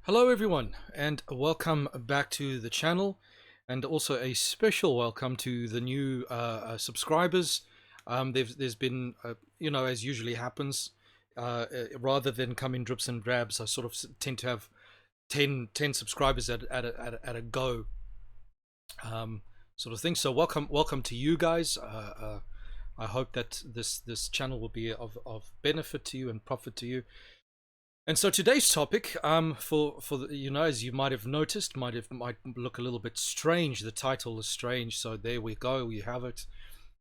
Hello everyone and welcome back to the channel, and also a special welcome to the new subscribers. There's been as usually happens, rather than come in drips and drabs, I sort of tend to have 10 subscribers at a go, sort of thing. So welcome to you guys. I hope that this channel will be of benefit to you and profit to you. And so today's topic, for the, as you might have noticed, might look a little bit strange. The title is strange, so there we go. We have it. It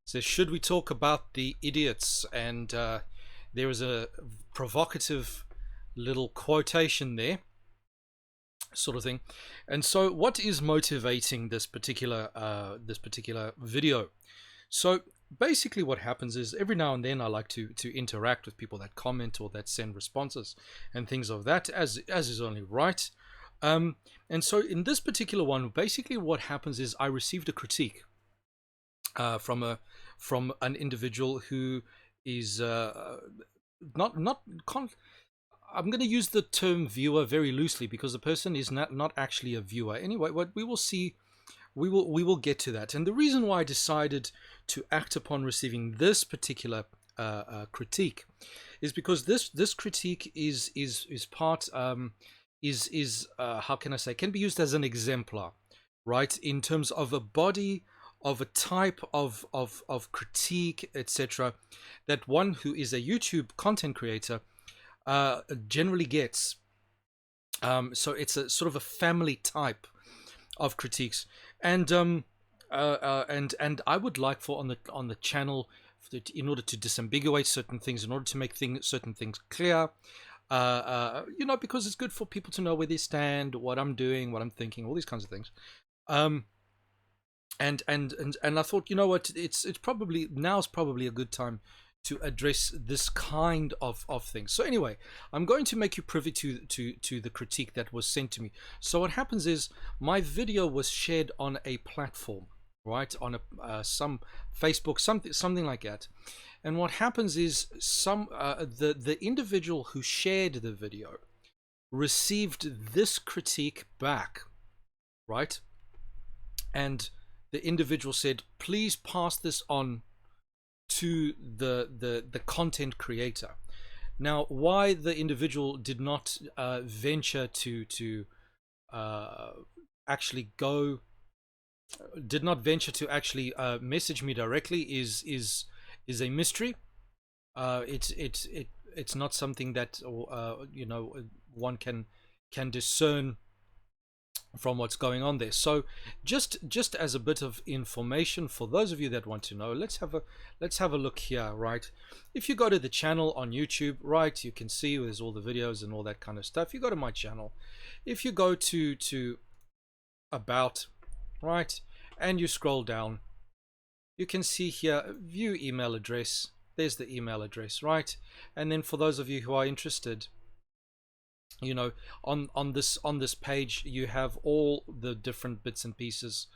says, should we talk about the idiots? And there is a provocative little quotation there, sort of thing. And so, what is motivating this particular video? So basically what happens is every now and then I like to interact with people that comment or that send responses and things of that, as is only right. And so in this particular one, basically what happens is I received a critique from an individual who is not I'm going to use the term viewer very loosely, because the person is not actually a viewer. Anyway, what we will see, we will get to that. And the reason why I decided to act upon receiving this particular critique is because this critique is part is how can I say, can be used as an exemplar, right, in terms of a body of a type of critique, etc., that one who is a YouTube content creator generally gets. So it's a sort of a family type of critiques, and and I would like for on the channel, in order to disambiguate certain things, in order to make certain things clear, because it's good for people to know where they stand, what I'm doing, what I'm thinking, all these kinds of things. And I thought, you know what, it's probably now's probably a good time to address this kind of things. So anyway, I'm going to make you privy to the critique that was sent to me. So what happens is, my video was shared on a platform, right, on a some Facebook, something like that. And what happens is, the individual who shared the video received this critique back, right? And the individual said, please pass this on to the content creator. Now, why the individual did not venture to actually go, did not venture to actually message me directly is a mystery. It's not something that one can discern from what's going on there. So just as a bit of information for those of you that want to know, let's have a look here, right? If you go to the channel on YouTube, right, you can see there's all the videos and all that kind of stuff. You go to my channel, if you go to about, right, and you scroll down, you can see here view email address. There's the email address, right? And then for those of you who are interested, on this page you have all the different bits and pieces.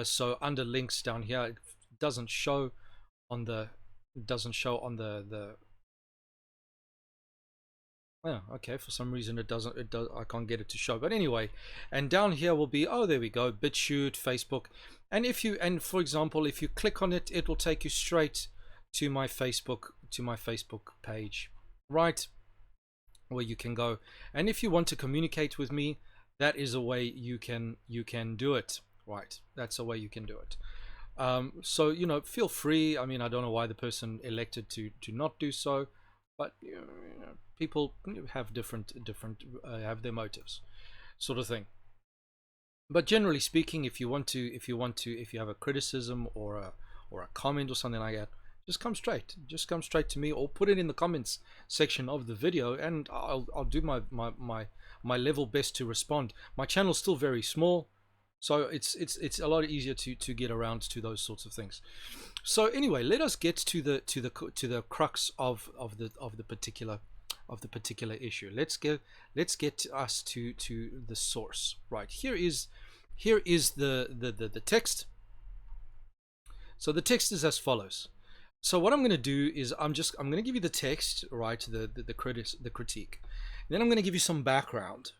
So under links down here, it doesn't show on the oh, okay, for some reason it does, I can't get it to show. But anyway, and down here will be, oh, there we go, BitChute, Facebook. And for example, if you click on it, it will take you straight to my Facebook page, right, where you can go. And if you want to communicate with me, that is a way you can do it, right? That's a way you can do it. So feel free. I mean, I don't know why the person elected to not do so, but people have different have their motives, sort of thing. But generally speaking, if you have a criticism or a comment or something like that, just come straight to me, or put it in the comments section of the video, and I'll do my level best to respond. My channel's still very small, so it's a lot easier to get around to those sorts of things. So anyway, let us get to the crux of the particular issue. Let's get us to the source. Right, here is the text. So the text is as follows. So what I'm going to do is I'm going to give you the text, right, the critique. Then I'm going to give you some background,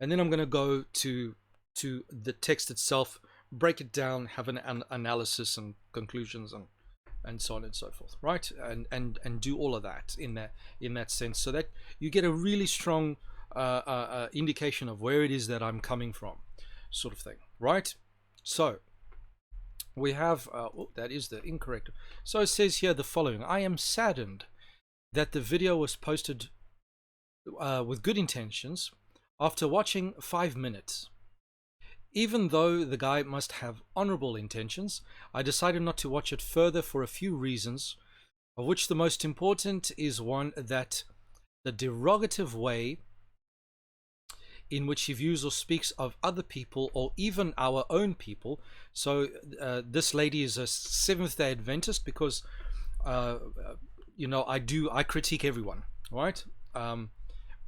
and then I'm going to go to the text itself, break it down, have an analysis and conclusions and so on and so forth, right? And do all of that in that sense, so that you get a really strong indication of where it is that I'm coming from, sort of thing, right? So we have oh, that is the incorrect. So it says here the following: I am saddened that the video was posted with good intentions after watching 5 minutes. Even though the guy must have honorable intentions, I decided not to watch it further for a few reasons, of which the most important is one, that the derogative way in which he views or speaks of other people or even our own people. So this lady is a Seventh-day Adventist because you know, I critique everyone, right?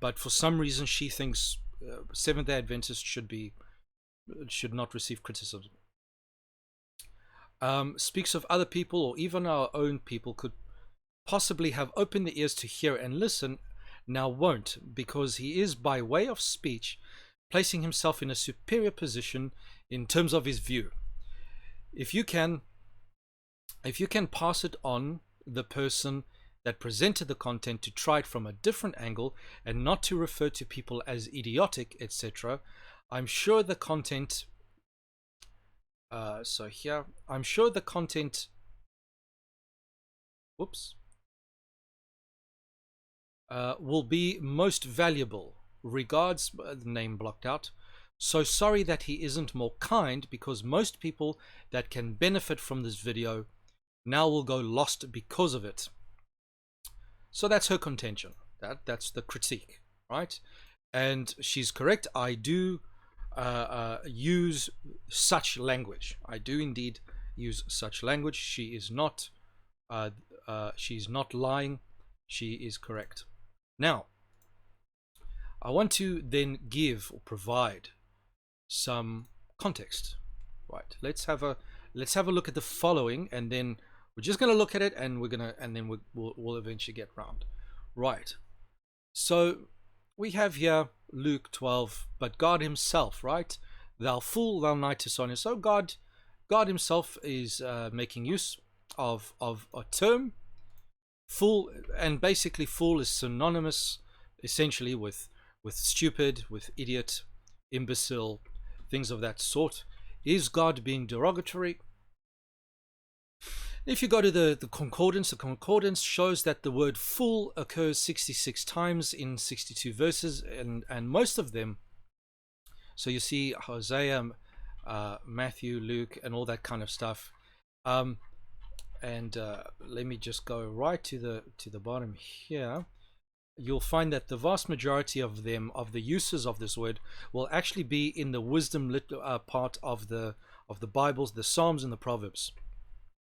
But for some reason she thinks Seventh-day Adventists should not receive criticism. Speaks of other people or even our own people, could possibly have opened the ears to hear and listen, now won't, because he is, by way of speech, placing himself in a superior position in terms of his view. If you can pass it on the person that presented the content to try it from a different angle and not to refer to people as idiotic, etc., I'm sure the content so here I'm sure the content whoops will be most valuable. Regards, name blocked out. So sorry that he isn't more kind, because most people that can benefit from this video now will go lost because of it. So that's her contention. That's the critique, right? And she's correct. I do use such language. I do indeed use such language. She is not she's not lying. She is correct. Now, I want to then give or provide some context. Right. Let's have a look at the following, and then we're just going to look at it, and then we'll eventually get round. Right. So we have here Luke 12, but God himself, right? Thou fool, thou night to Sonia. So God himself is making use of a term, fool, and basically fool is synonymous essentially with stupid, with idiot, imbecile, things of that sort. Is God being derogatory? If you go to the concordance shows that the word fool occurs 66 times in 62 verses, and most of them, so you see Hosea, Matthew, Luke, and all that kind of stuff. And let me just go right to the bottom here. You'll find that the vast majority of them, of the uses of this word, will actually be in the wisdom part of the Bibles, the Psalms and the Proverbs,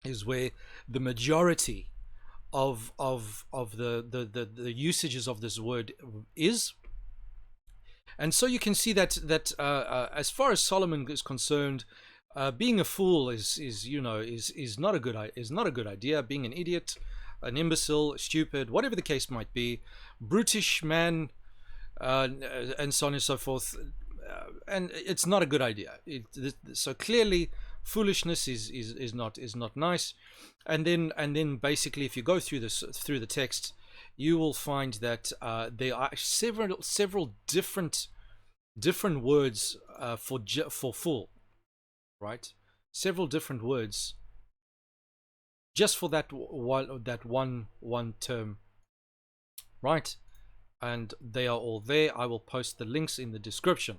is where the majority of the usages of this word is. And so you can see that as far as Solomon is concerned, being a fool is not a good idea. Being an idiot, an imbecile, stupid, whatever the case might be, brutish man, and so on and so forth, and it's not a good idea. So clearly, foolishness is not nice. And then basically, if you go through the text, you will find that there are several different words for fool, right? Several different words just for that one term, right? And they are all there. I will post the links in the description.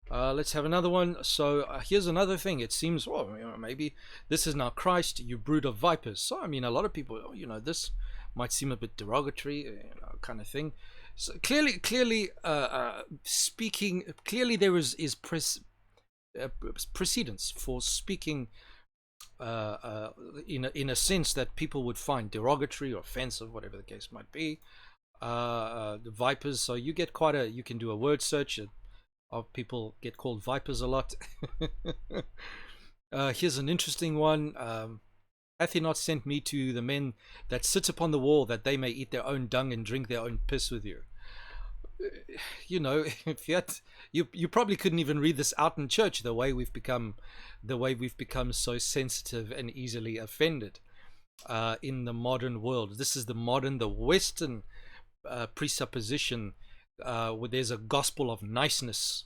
Let's have another one. So here's another thing. It seems, well, maybe this is now Christ, you brood of vipers. So I mean, a lot of people, this might seem a bit derogatory, kind of thing. So clearly speaking, clearly there is precedence for speaking in a sense that people would find derogatory or offensive, whatever the case might be. The vipers. So you can do a word search. Of people get called vipers a lot. Here's an interesting one. Hath he not sent me to the men that sit upon the wall, that they may eat their own dung and drink their own piss with you? you know, if you had, you probably couldn't even read this out in church, the way we've become so sensitive and easily offended in the modern world. This is the Western presupposition where there's a gospel of niceness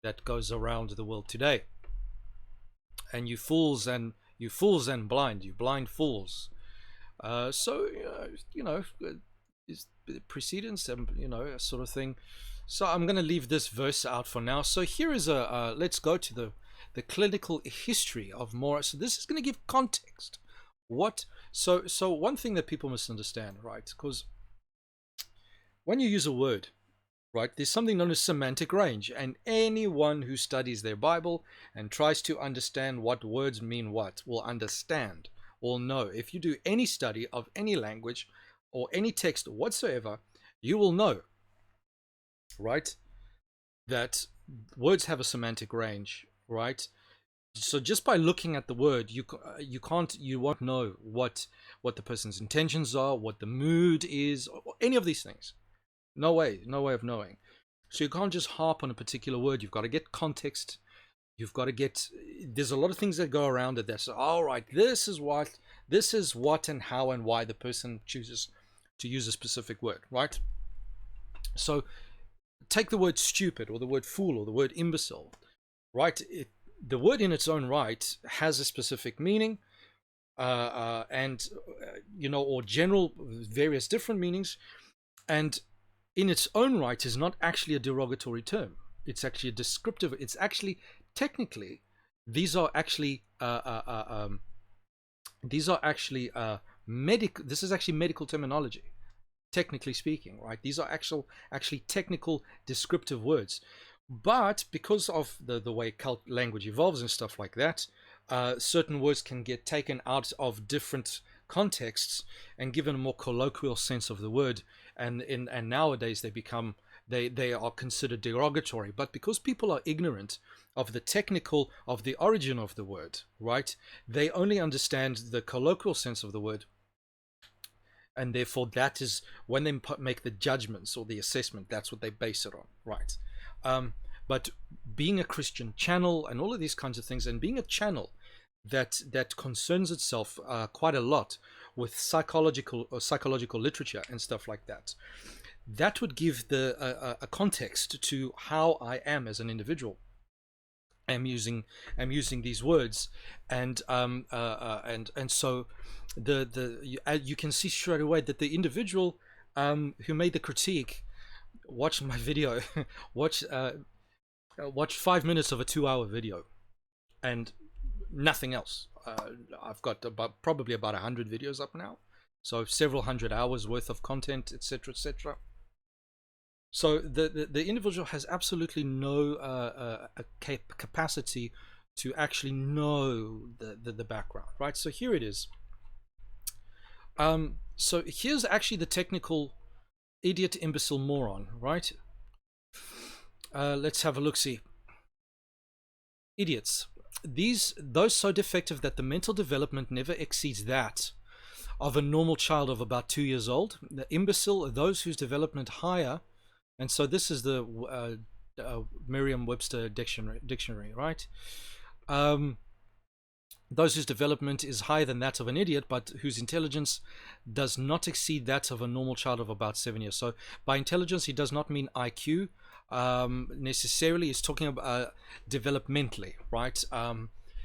that goes around the world today. And you fools and blind, you blind fools. So you know, is precedence, you know, sort of thing. So I'm going to leave this verse out for now. So here is a let's go to the clinical history of more. So this is going to give context. What so one thing that people must understand, right? Because when you use a word, right, there's something known as semantic range, and anyone who studies their Bible and tries to understand what words mean what will understand, will know. If you do any study of any language or any text whatsoever, you will know, right, that words have a semantic range, right? So just by looking at the word, you won't know what the person's intentions are, what the mood is, or any of these things. No way, no way of knowing. So you can't just harp on a particular word. You've got to get context. You've got to get. There's a lot of things that go around it. That's all right. This is what, and how, and why the person chooses to use a specific word, right? So take the word stupid, or the word fool, or the word imbecile, right? The word in its own right has a specific meaning, and you know, or general various different meanings, and in its own right is not actually a derogatory term. It's actually a descriptive. It's actually technically these are actually medical. This is actually medical terminology, technically speaking, right? These are actually technical descriptive words. But because of the way language evolves and stuff like that, certain words can get taken out of different contexts and given a more colloquial sense of the word, and nowadays they are considered derogatory. But because people are ignorant of the origin of the word, right, they only understand the colloquial sense of the word, and therefore that is when they make the judgments or the assessment, that's what they base it on, right? But being a Christian channel and all of these kinds of things, and being a channel that concerns itself quite a lot with psychological literature and stuff like that, that would give a context to how I am as an individual. I'm using these words, and so you can see straight away that the individual who made the critique watched my video, watch 5 minutes of a 2-hour video, and nothing else. I've got probably about 100 videos up now, so several hundred hours worth of content, etc., etc. So the individual has absolutely no capacity to actually know the background, right? So here it is. So here's actually the technical idiot, imbecile, moron, right? Let's have a look-see. Idiots. Those so defective that the mental development never exceeds that of a normal child of about 2 years old. The imbecile, those whose development higher, and so this is the Merriam-Webster dictionary, right? Those whose development is higher than that of an idiot, but whose intelligence does not exceed that of a normal child of about 7 years. So by intelligence, he does not mean IQ necessarily. He's talking about developmentally, right?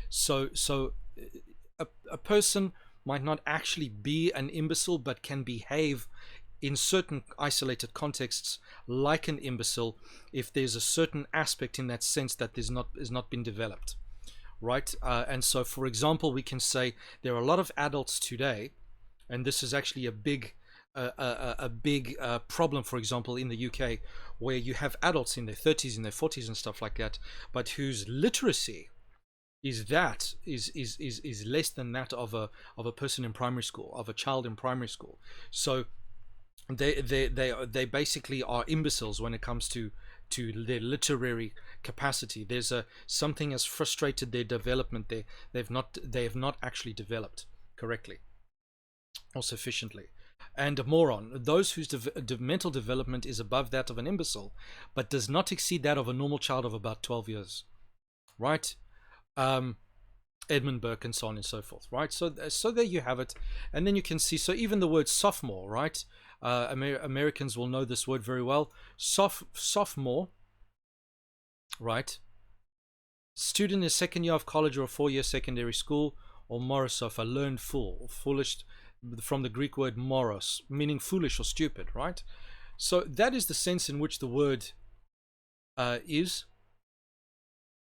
So a person might not actually be an imbecile, but can behave in certain isolated contexts like an imbecile if there's a certain aspect in that sense that is not been developed, right? And so, for example, we can say there are a lot of adults today, and this is actually a big problem, for example, in the UK, where you have adults in their 30s, in their 40s, and stuff like that, but whose literacy is less than that of a person in primary school, of a child in primary school. So they basically are imbeciles when it comes to their literary capacity. There's something has frustrated their development. They have not actually developed correctly or sufficiently. And a moron, those whose mental development is above that of an imbecile, but does not exceed that of a normal child of about 12 years, right? Um, Edmund Burke and so on and so forth, right? So there you have it. And then you can see, so even the word sophomore, right? Americans will know this word very well. Sophomore, right? Student in second year of college or a 4-year secondary school, or morosoph, a learned fool, or foolish, from the Greek word moros, meaning foolish or stupid, right? So that is the sense in which the word is,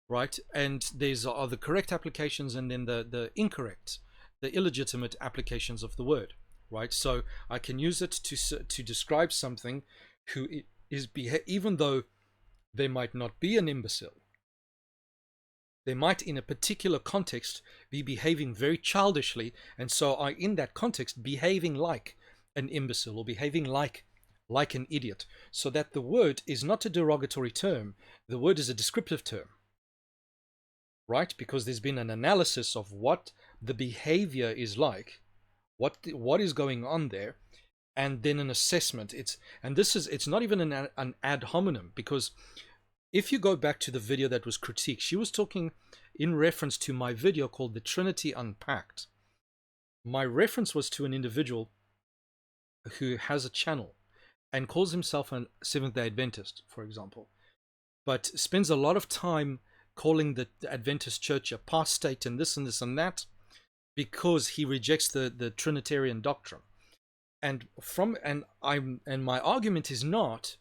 right? And there's are the correct applications and then the incorrect, the illegitimate applications of the word, right? So I can use it to describe something who is even though they might not be an imbecile, they might in a particular context be behaving very childishly, and so are in that context behaving like an imbecile or behaving like an idiot, so that the word is not a derogatory term, the word is a descriptive term, right? Because there's been an analysis of what the behavior is like, what is going on there, and then an assessment. It's not even an ad hominem, because if you go back to the video that was critiqued, she was talking in reference to my video called The Trinity Unpacked. My reference was to an individual who has a channel and calls himself a Seventh-day Adventist, for example, but spends a lot of time calling the Adventist Church apostate and this and this and that, because he rejects the Trinitarian doctrine. And my argument is not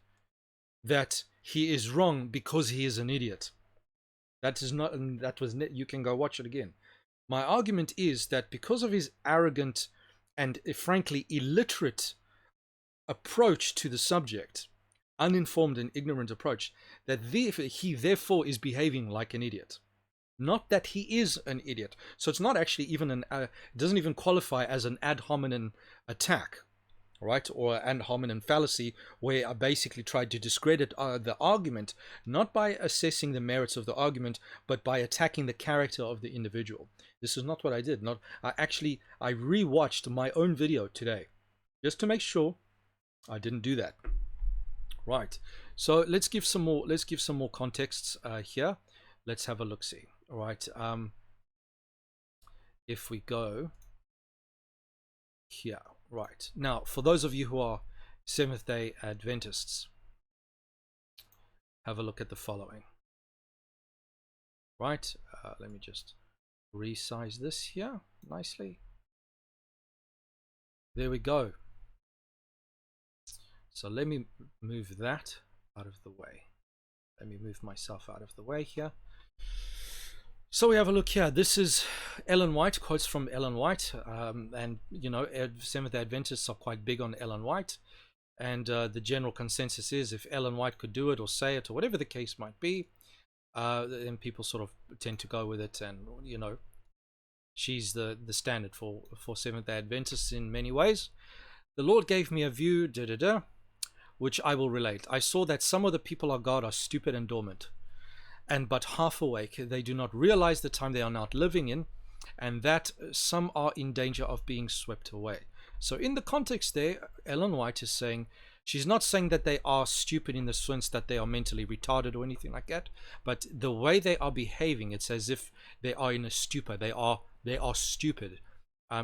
that he is wrong because he is an idiot. That is not, and that was, you can go watch it again. My argument is that because of his arrogant and frankly illiterate approach to the subject, uninformed and ignorant approach, that he therefore is behaving like an idiot. Not that he is an idiot. So it's not actually even it doesn't even qualify as an ad hominem attack, right? Or an ad hominem fallacy, where I basically tried to discredit the argument, not by assessing the merits of the argument, but by attacking the character of the individual. This is not what I did. I rewatched my own video today, just to make sure I didn't do that. Right. So let's give some more contexts here. Let's have a look. See. All right. If we go here, right now, for those of you who are Seventh-day Adventists, have a look at the following. Right. Let me just resize this here nicely. There we go. So let me move that out of the way. Let me move myself out of the way here. So we have a look here. This is Ellen White, quotes from Ellen White. And, you know, Seventh-day Adventists are quite big on Ellen White. And the general consensus is if Ellen White could do it or say it or whatever the case might be, then people sort of tend to go with it. And, you know, she's the standard for Seventh-day Adventists in many ways. The Lord gave me a view, which I will relate. I saw that some of the people of God are stupid and dormant, and but half awake. They do not realize the time they are not living in, and that some are in danger of being swept away. So in the context there, Ellen White is saying, she's not saying that they are stupid in the sense that they are mentally retarded or anything like that, but the way they are behaving, it's as if they are in a stupor. They are stupid, by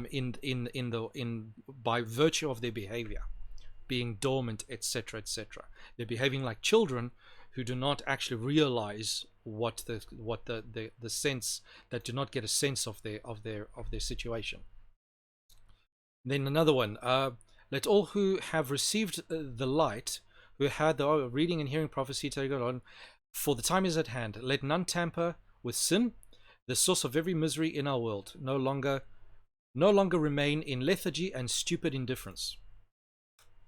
virtue of their behavior, being dormant, etc., etc. They're behaving like children who do not actually realize what the sense, that do not get a sense of their situation. Then another one, let all who have received the light, who had the reading and hearing prophecy, take it on, for the time is at hand. Let none tamper with sin, the source of every misery in our world. No longer remain in lethargy and stupid indifference.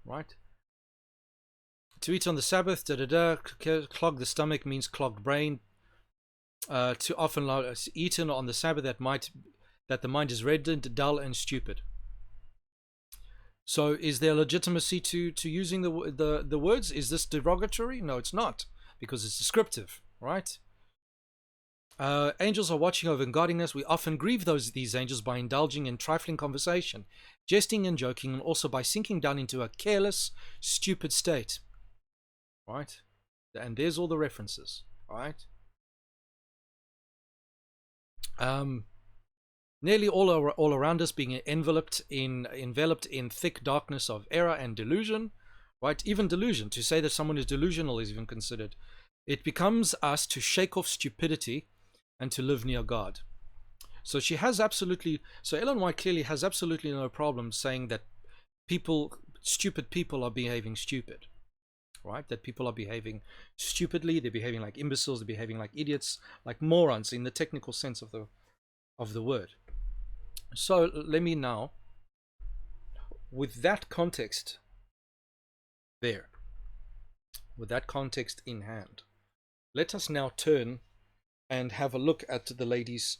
Right? To eat on the Sabbath, clog the stomach means clogged brain. Too often eaten on the Sabbath that the mind is reddened, dull, and stupid. So, is there legitimacy to using the words? Is this derogatory? No, it's not, because it's descriptive, right? Angels are watching over and guarding us. We often grieve these angels by indulging in trifling conversation, jesting and joking, and also by sinking down into a careless, stupid state. Right? And there's all the references. Right? Nearly all around us being enveloped in thick darkness of error and delusion. Right? Even delusion. To say that someone is delusional is even considered. It becomes us to shake off stupidity and to live near God. So Ellen White clearly has absolutely no problem saying that stupid people are behaving stupid, right? That people are behaving stupidly, they're behaving like imbeciles, they're behaving like idiots, like morons in the technical sense of the word. So let me now, with that context there, with that context in hand, let us now turn and have a look at the lady's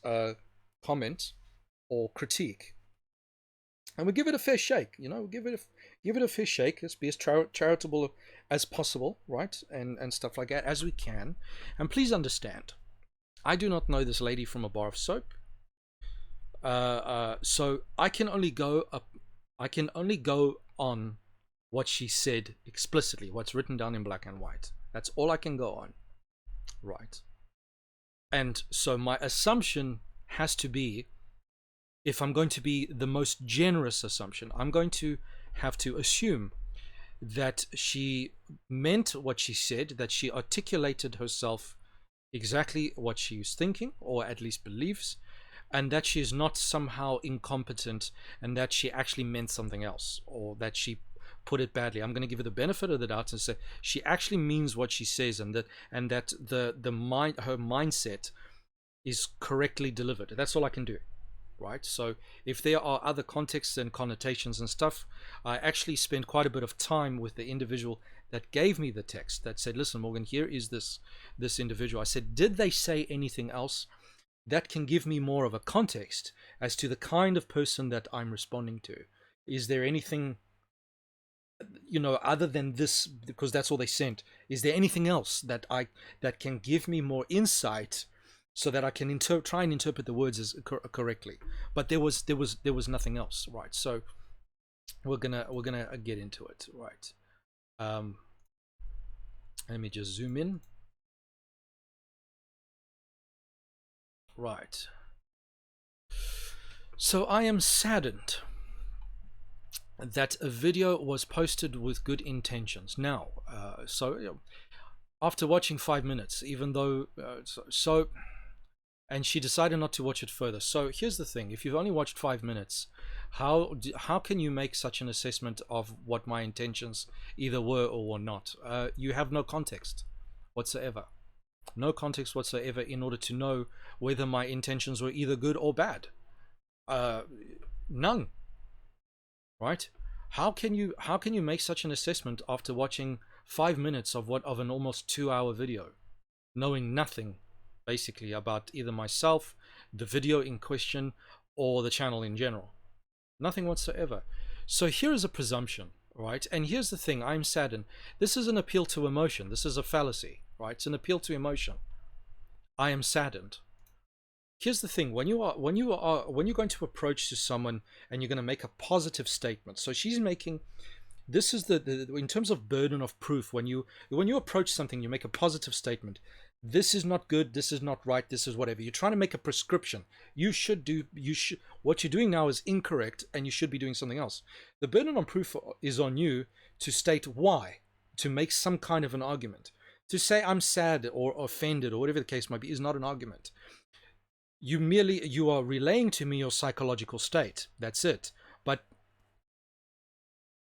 comment or critique, and we give it a fair shake. Give it a fair shake. Let's be as charitable as possible, right? And stuff like that as we can. And please understand, I do not know this lady from a bar of soap, so I can only go on what she said explicitly, what's written down in black and white. That's all I can go on, right? And so my assumption has to be, if I'm going to be the most generous assumption, I'm going to have to assume that she meant what she said, that she articulated herself exactly what she was thinking, or at least believes, and that she is not somehow incompetent, and that she actually meant something else, or that she put it badly. I'm going to give her the benefit of the doubt and say she actually means what she says, and that her mindset is correctly delivered. That's all I can do, right? So if there are other contexts and connotations and stuff, I actually spent quite a bit of time with the individual that gave me the text, that said, listen, Morgan, here is this individual. I said, did they say anything else that can give me more of a context as to the kind of person that I'm responding to? Is there anything, other than this, because that's all they sent? Is there anything else that can give me more insight so that I can try and interpret the words as correctly? But there was nothing else, right? So we're gonna get into it, right? Let me just zoom in. Right. So I am saddened that a video was posted with good intentions. Now, after watching 5 minutes, even though and she decided not to watch it further. So here's the thing: if you've only watched 5 minutes, how can you make such an assessment of what my intentions either were or were not? You have no context whatsoever. No context whatsoever in order to know whether my intentions were either good or bad. None. Right? How can you make such an assessment after watching 5 minutes of an almost 2-hour video, knowing nothing basically about either myself, the video in question, or the channel in general? Nothing whatsoever. So here is a presumption, right? And here's the thing: I'm saddened. This is an appeal to emotion. This is a fallacy, right? It's an appeal to emotion. I am saddened. Here's the thing: when you're going to approach to someone and you're going to make a positive statement. So she's making, this is the in terms of burden of proof, when you approach something, you make a positive statement. This is not good, this is not right, this is whatever. You're trying to make a prescription. What you're doing now is incorrect, and you should be doing something else. The burden of proof is on you to state why, to make some kind of an argument. To say I'm sad or offended or whatever the case might be is not an argument. You are relaying to me your psychological state. That's it. But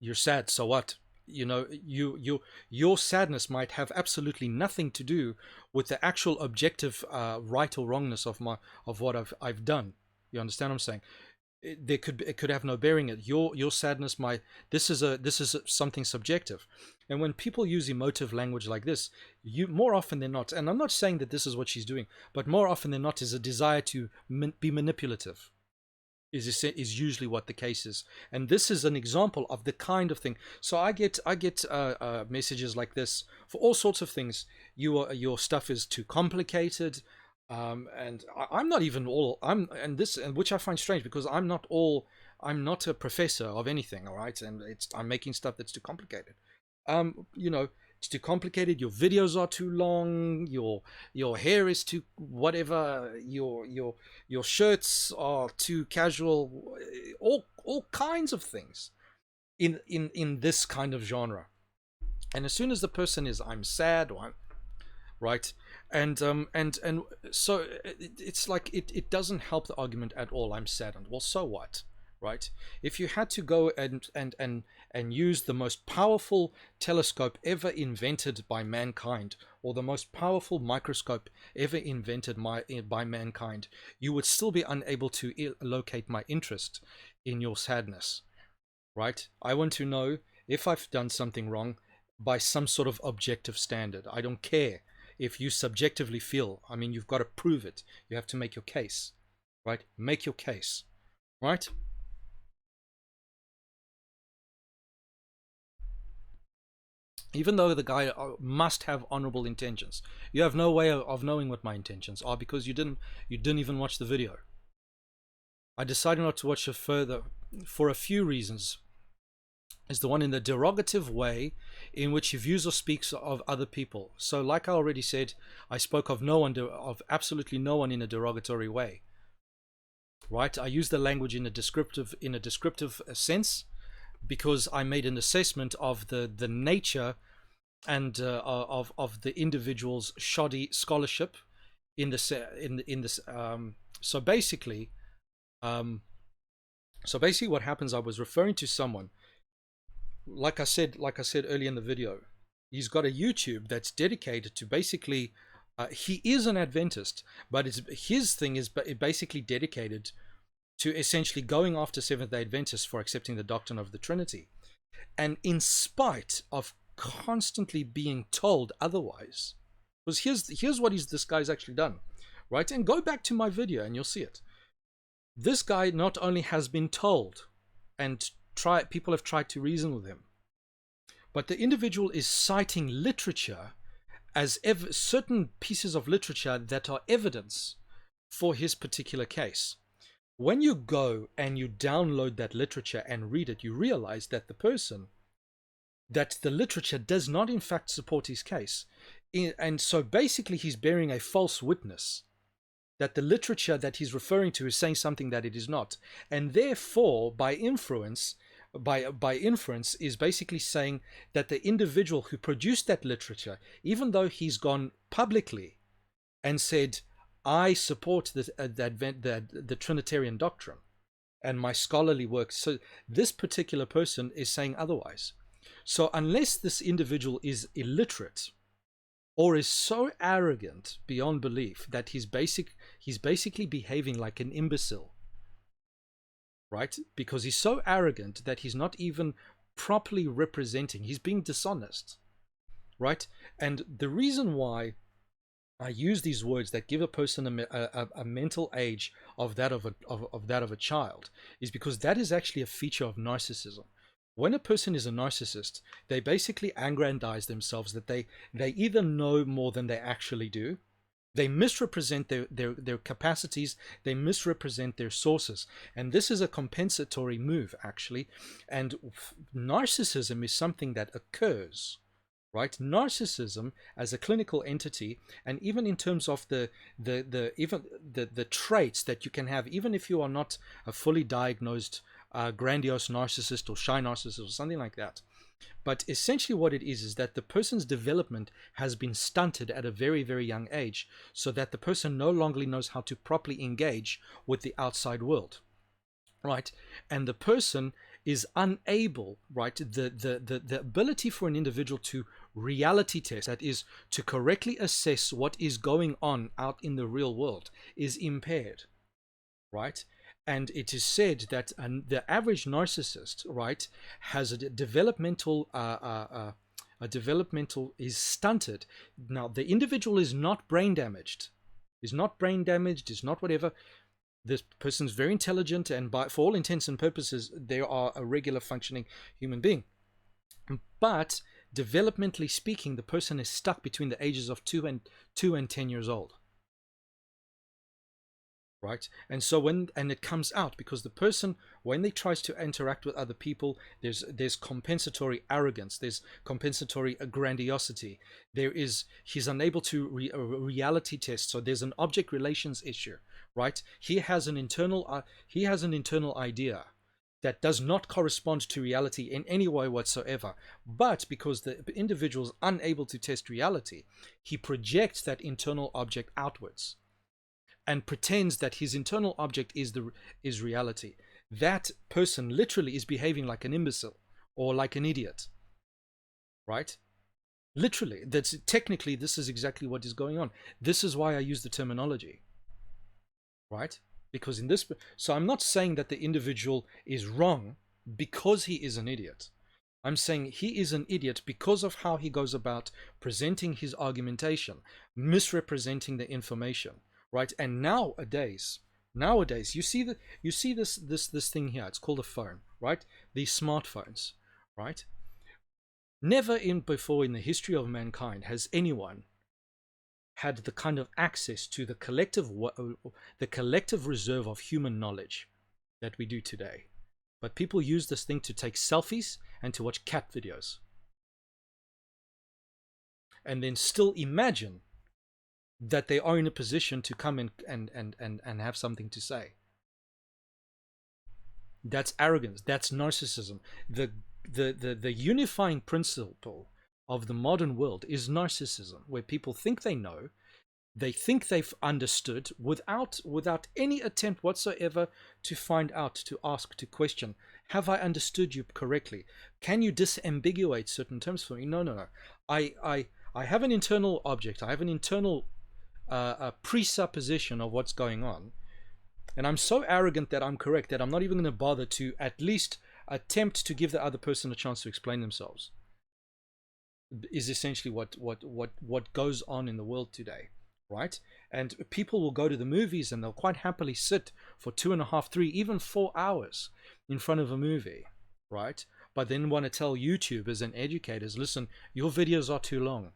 you're sad, so what? Your sadness might have absolutely nothing to do with the actual objective right or wrongness of what I've done. You understand what I'm saying? It could have no bearing. Your sadness might, this is something subjective. And when people use emotive language like this, more often than not, and I'm not saying that this is what she's doing, but more often than not is a desire to be manipulative. Is usually what the case is, and this is an example of the kind of thing. So I get messages like this for all sorts of things. Your stuff is too complicated. And I'm not even all I'm and this and which I find strange because I'm not a professor of anything, all right, and I'm making stuff that's too complicated. You know, it's too complicated. Your videos are too long. Your hair is too whatever. Your shirts are too casual. All kinds of things in this kind of genre. And as soon as the person is I'm sad or I'm right, and so it's like it doesn't help the argument at all. I'm saddened. Well, so what, right? If you had to go and use the most powerful telescope ever invented by mankind, or the most powerful microscope ever invented by mankind, you would still be unable to locate my interest in your sadness, right? I want to know if I've done something wrong by some sort of objective standard. I don't care if you subjectively feel. I mean, you've got to prove it. You have to make your case, right? Make your case, right? Even though the guy must have honorable intentions, you have no way of knowing what my intentions are because you didn't even watch the video. I decided not to watch it further for a few reasons. Is the one in the derogative way in which he views or speaks of other people. So, like I already said, I spoke of no one, of absolutely no one in a derogatory way, right? I use the language in a descriptive sense because I made an assessment of the nature and of the individual's shoddy scholarship in this. So basically, um, what happens? I was referring to someone like I said earlier in the video, he's got a YouTube that's dedicated to basically. He is an Adventist, but his thing is basically dedicated to essentially going after Seventh-day Adventists for accepting the doctrine of the Trinity, and in spite of constantly being told otherwise. Because here's what this guy's actually done, right? And go back to my video and you'll see it. This guy not only has been told, and people have tried to reason with him, but the individual is citing literature as certain pieces of literature that are evidence for his particular case. When you go and you download that literature and read it, you realize that the literature does not in fact support his case. And so basically he's bearing a false witness that the literature that he's referring to is saying something that it is not. And therefore, by inference, is basically saying that the individual who produced that literature, even though he's gone publicly and said, I support the Trinitarian doctrine and my scholarly work, so this particular person is saying otherwise. So unless this individual is illiterate or is so arrogant beyond belief that he's basically behaving like an imbecile, right? Because he's so arrogant that he's not even properly representing, he's being dishonest, right? And the reason why I use these words that give a person a mental age of that of a child is because that is actually a feature of narcissism. When a person is a narcissist, they basically aggrandize themselves that they either know more than they actually do. They misrepresent their capacities, they misrepresent their sources. And this is a compensatory move, actually. And narcissism is something that occurs, right? Narcissism as a clinical entity, and even in terms of the traits that you can have, even if you are not a fully diagnosed grandiose narcissist or shy narcissist or something like that. But essentially what it is that the person's development has been stunted at a very, very young age, so that the person no longer knows how to properly engage with the outside world, right? And the person is unable, right? The ability for an individual to reality test, that is, to correctly assess what is going on out in the real world, is impaired, right? And it is said that the average narcissist, right, has a developmental is stunted. Now, the individual is not brain damaged, is not whatever. This person's very intelligent, and for all intents and purposes, they are a regular functioning human being. But developmentally speaking, the person is stuck between the ages of 2 and 10 years old. right? And so and it comes out because the person, when they tries to interact with other people, there's compensatory arrogance, there's compensatory grandiosity, he's unable to reality test, so there's an object relations issue, right? He has an internal idea that does not correspond to reality in any way whatsoever. But because the individual is unable to test reality, he projects that internal object outwards and pretends that his internal object is reality. That person literally is behaving like an imbecile or like an idiot, right? Literally, that's technically, this is exactly what is going on. This is why I use the terminology, right? Because in this, so I'm not saying that the individual is wrong because he is an idiot. I'm saying he is an idiot because of how he goes about presenting his argumentation, misrepresenting the information, right? And nowadays, you see this thing here. It's called a phone, right? These smartphones, right? Never before in the history of mankind has anyone had the kind of access to the collective reserve of human knowledge that we do today. But people use this thing to take selfies and to watch cat videos. And then still imagine that they are in a position to come and have something to say. That's arrogance. That's narcissism. The unifying principle of the modern world is narcissism, where people think they know, they think they've understood without any attempt whatsoever to find out, to ask, to question. Have I understood you correctly? Can you disambiguate certain terms for me? No. I have an internal object. I have an internal presupposition of what's going on. And I'm so arrogant that I'm correct that I'm not even going to bother to at least attempt to give the other person a chance to explain themselves. Is essentially what goes on in the world today. Right? And people will go to the movies and they'll quite happily sit for 2.5, 3, even 4 hours in front of a movie, right? But then want to tell YouTubers and educators, listen, your videos are too long.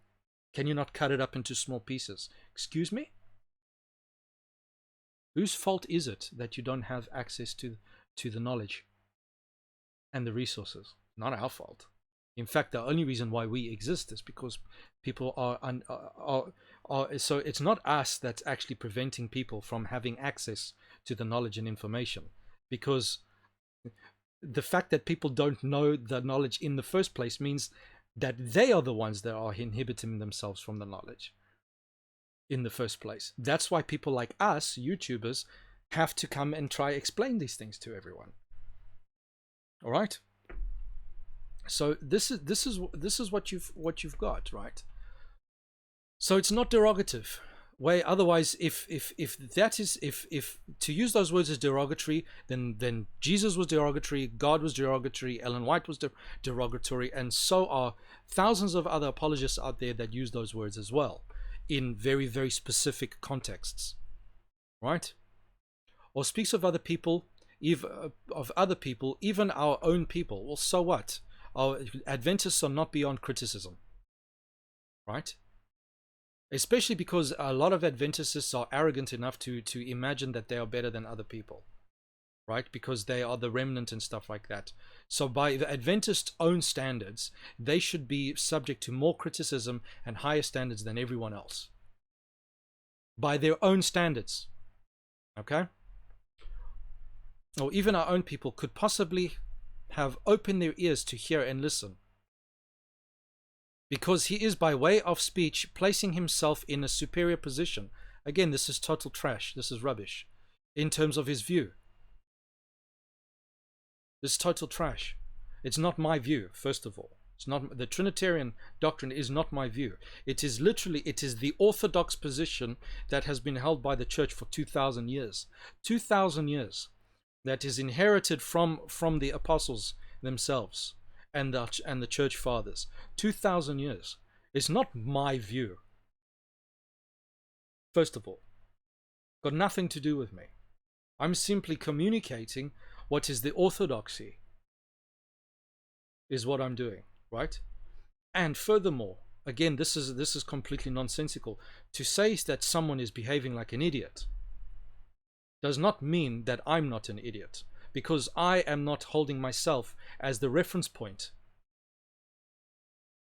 Can you not cut it up into small pieces? Excuse me? Whose fault is it that you don't have access to the knowledge and the resources? Not our fault. In fact, the only reason why we exist is because people are so it's not us that's actually preventing people from having access to the knowledge and information, because the fact that people don't know the knowledge in the first place means that they are the ones that are inhibiting themselves from the knowledge in the first place. That's why people like us, YouTubers, have to come and try explain these things to everyone. All right? So this is what you've got, right? So it's not derogative. Way otherwise, if to use those words as derogatory, then Jesus was derogatory, God was derogatory, Ellen White was derogatory, and so are thousands of other apologists out there that use those words as well in very, very specific contexts, right? Or speaks of other people, even our own people. Well, so what? Our Adventists are not beyond criticism, right? Especially because a lot of Adventists are arrogant enough to imagine that they are better than other people, right? Because they are the remnant and stuff like that. So by the Adventist own standards, they should be subject to more criticism and higher standards than everyone else. By their own standards, okay? Or even our own people could possibly have opened their ears to hear and listen, because he is by way of speech placing himself in a superior position. Again, this is total trash. This is rubbish in terms of his view. This is total trash. It's not my view, first of all. It's not, the Trinitarian doctrine is not my view. It is the orthodox position that has been held by the church for 2,000 years. 2,000 years. That is inherited from the apostles themselves and the church fathers. 2,000 years. It's not my view. First of all, got nothing to do with me. I'm simply communicating what is the orthodoxy, is what I'm doing, right? And furthermore, again, this is completely nonsensical to say that someone is behaving like an idiot. does not mean that I'm not an idiot, because I am not holding myself as the reference point.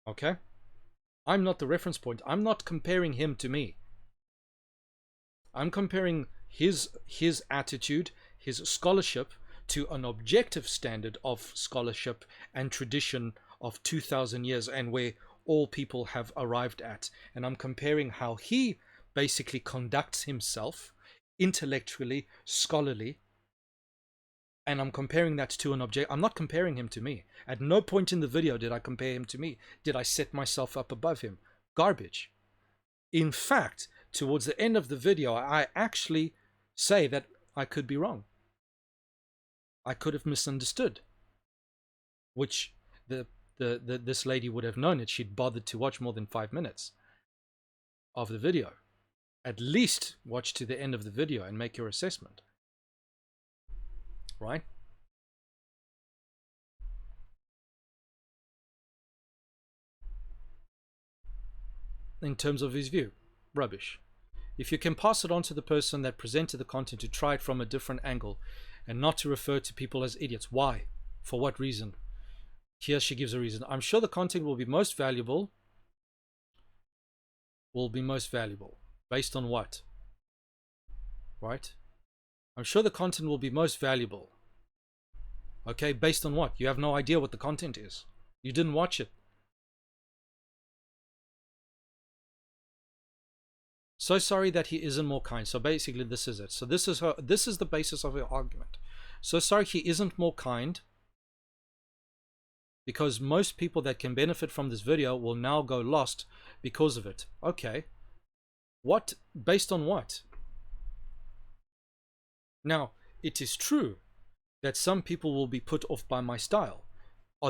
Okay? I'm not the reference point. I'm not comparing him to me. I'm comparing his attitude, his scholarship, to an objective standard of scholarship and tradition of 2,000 years, and where all people have arrived at. And I'm comparing how he basically conducts himself intellectually, scholarly, and I'm comparing that to an object. I'm not comparing him to me. At no point in the video did I compare him to me. Did I set myself up above him? Garbage. In fact, towards the end of the video, I actually say that I could be wrong. I could have misunderstood, which this lady would have known it. She'd bothered to watch more than 5 minutes of the video. At least watch to the end of the video and make your assessment. Right? In terms of his view, rubbish. If you can pass it on to the person that presented the content to try it from a different angle and not to refer to people as idiots, why? For what reason? Here she gives a reason. I'm sure the content will be most valuable. Based on what? Right? I'm sure the content will be most valuable. Okay, based on what? You have no idea what the content is. You didn't watch it. So sorry that he isn't more kind. So basically this is it. So this is the basis of her argument. So sorry he isn't more kind, because most people that can benefit from this video will now go lost because of it. Okay. What? Based on what? Now, it is true that some people will be put off by my style.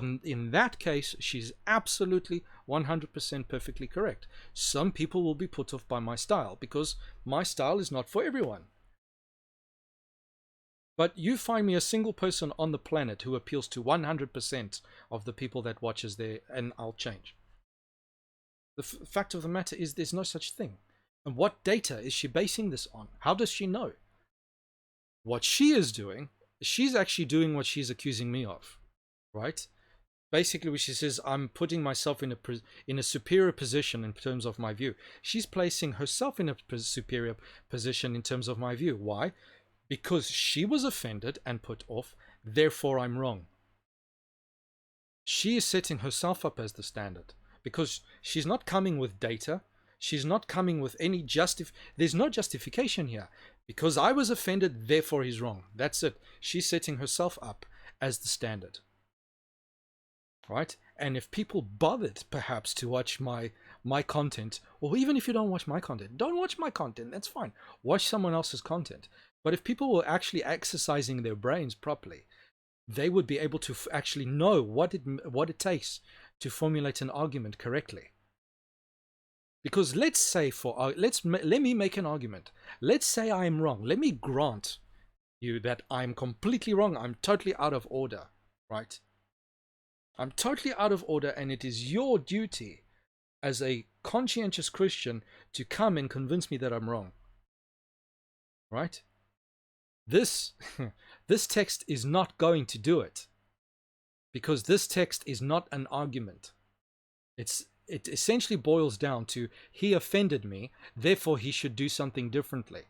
In that case, she's absolutely 100% perfectly correct. Some people will be put off by my style because my style is not for everyone. But you find me a single person on the planet who appeals to 100% of the people that watches there, and I'll change. The fact of the matter is there's no such thing. And what data is she basing this on? How does she know? What she is doing, she's actually doing what she's accusing me of, right? Basically, when she says I'm putting myself in a superior position in terms of my view, she's placing herself in a superior position in terms of my view. Why? Because she was offended and put off, therefore I'm wrong. She is setting herself up as the standard because she's not coming with data. She's not coming with any there's no justification here. Because I was offended, therefore he's wrong. That's it. She's setting herself up as the standard. Right? And if people bothered perhaps to watch my content, or even if you don't watch my content, don't watch my content, that's fine. Watch someone else's content. But if people were actually exercising their brains properly, they would be able to actually know what it takes to formulate an argument correctly. Because let's say let me make an argument. Let's say I'm wrong. Let me grant you that I'm completely wrong. I'm totally out of order, right? I'm totally out of order, and it is your duty as a conscientious Christian to come and convince me that I'm wrong. Right? This text is not going to do it, because this text is not an argument. It essentially boils down to he offended me, therefore he should do something differently.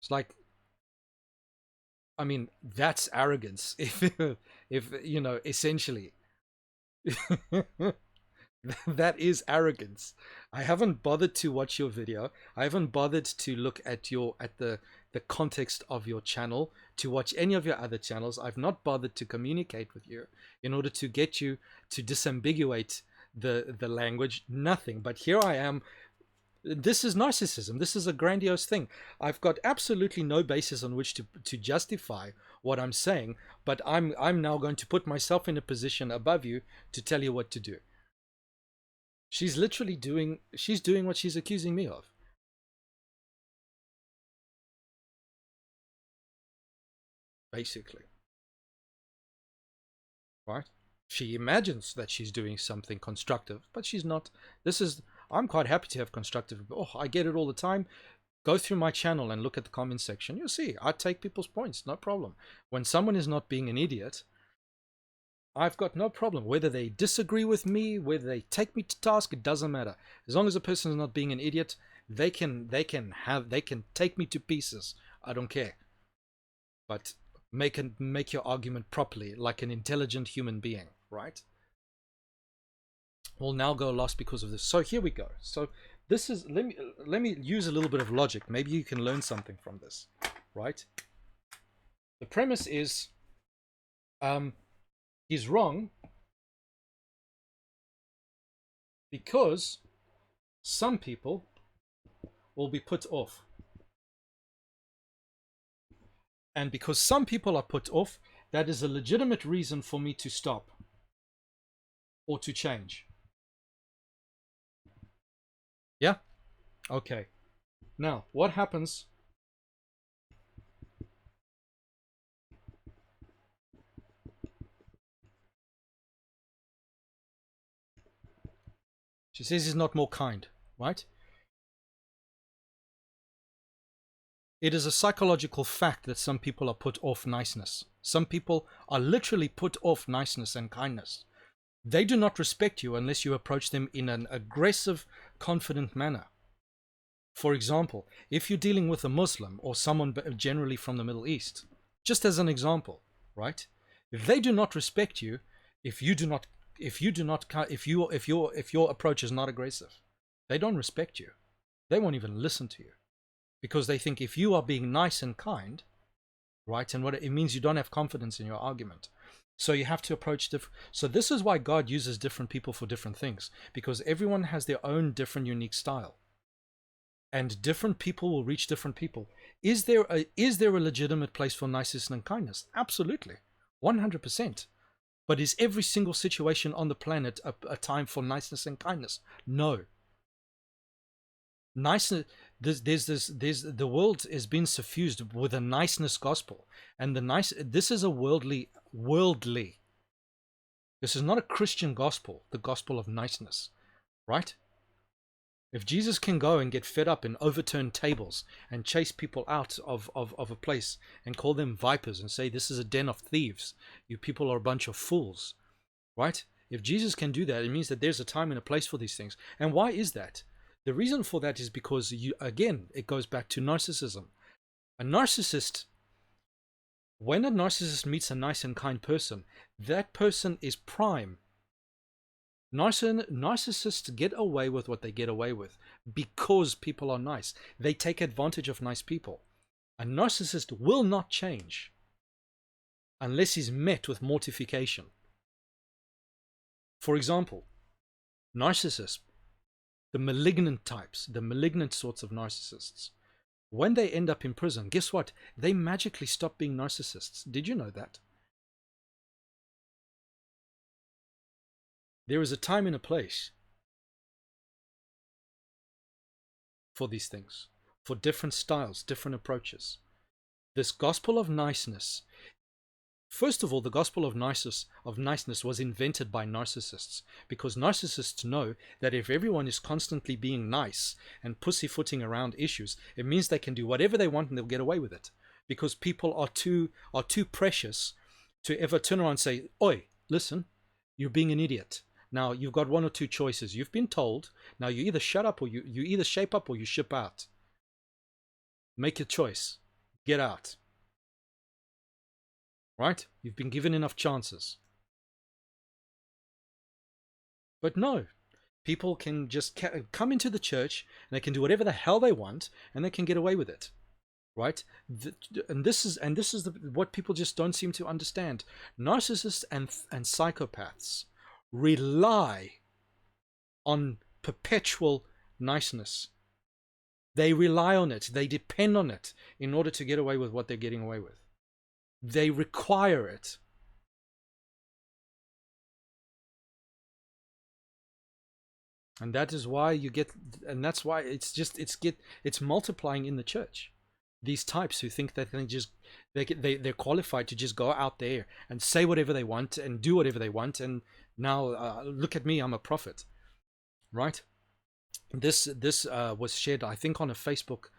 It's like, I mean, that's arrogance. If you know, essentially, that is arrogance. I haven't bothered to watch your video. I haven't bothered to look at the context of your channel, to watch any of your other channels. I've not bothered to communicate with you in order to get you to disambiguate the language. Nothing. But here I am. This is narcissism. This is a grandiose thing. I've got absolutely no basis on which to justify what I'm saying, but I'm now going to put myself in a position above you to tell you what to do. She's literally doing what she's accusing me of. Basically. Right? She imagines that she's doing something constructive, but she's not. I'm quite happy to have constructive. Oh, I get it all the time. Go through my channel and look at the comment section. You'll see I take people's points, no problem. When someone is not being an idiot, I've got no problem. Whether they disagree with me, whether they take me to task, it doesn't matter. As long as a person is not being an idiot, they can take me to pieces. I don't care. But make your argument properly, like an intelligent human being, right? We'll now go lost because of this. So here we go. So this is, let me use a little bit of logic. Maybe you can learn something from this, right? The premise is, he's wrong because some people will be put off. And because some people are put off, that is a legitimate reason for me to stop or to change. Yeah? Okay. Now, what happens? She says he's not more kind, right? It is a psychological fact that some people are put off niceness. Some people are literally put off niceness and kindness. They do not respect you unless you approach them in an aggressive, confident manner. For example, if you're dealing with a Muslim or someone generally from the Middle East, just as an example, right? If they do not respect you, if your approach is not aggressive, they don't respect you. They won't even listen to you. Because they think if you are being nice and kind, right, and what it means, you don't have confidence in your argument. So you have to approach different. So this is why God uses different people for different things, because everyone has their own different, unique style, and different people will reach different people. Is there a legitimate place for niceness and kindness? Absolutely, 100%. But is every single situation on the planet a time for niceness and kindness? No. Niceness, the world has been suffused with a niceness gospel, and this is a worldly. This is not a Christian gospel, the gospel of niceness, right? If Jesus can go and get fed up and overturn tables and chase people out of a place and call them vipers and say this is a den of thieves, you people are a bunch of fools, right? If Jesus can do that, it means that there's a time and a place for these things. And why is that? The reason for that is because, it goes back to narcissism. When a narcissist meets a nice and kind person, that person is prime. Narcissists get away with what they get away with because people are nice. They take advantage of nice people. A narcissist will not change unless he's met with mortification. For example, narcissists, the malignant types, the malignant sorts of narcissists, when they end up in prison, guess what? They magically stop being narcissists. Did you know that? There is a time and a place for these things, for different styles, different approaches. This gospel of niceness, first of all, the gospel of niceness was invented by narcissists, because narcissists know that if everyone is constantly being nice and pussyfooting around issues, it means they can do whatever they want and they'll get away with it, because people are too precious to ever turn around and say, "Oi, listen, you're being an idiot. Now you've got one or two choices. You've been told. Now you either shut up or you either shape up or you ship out. Make your choice. Get out." Right? You've been given enough chances. But no, people can just come into the church and they can do whatever the hell they want and they can get away with it. Right? And this is what people just don't seem to understand. Narcissists and psychopaths rely on perpetual niceness. They rely on it. They depend on it in order to get away with what they're getting away with. They require it. And that is why that's why it's multiplying in the church. These types who think that they're qualified to just go out there and say whatever they want and do whatever they want, and now look at me, I'm a prophet, right? This was shared, I think, on a Facebook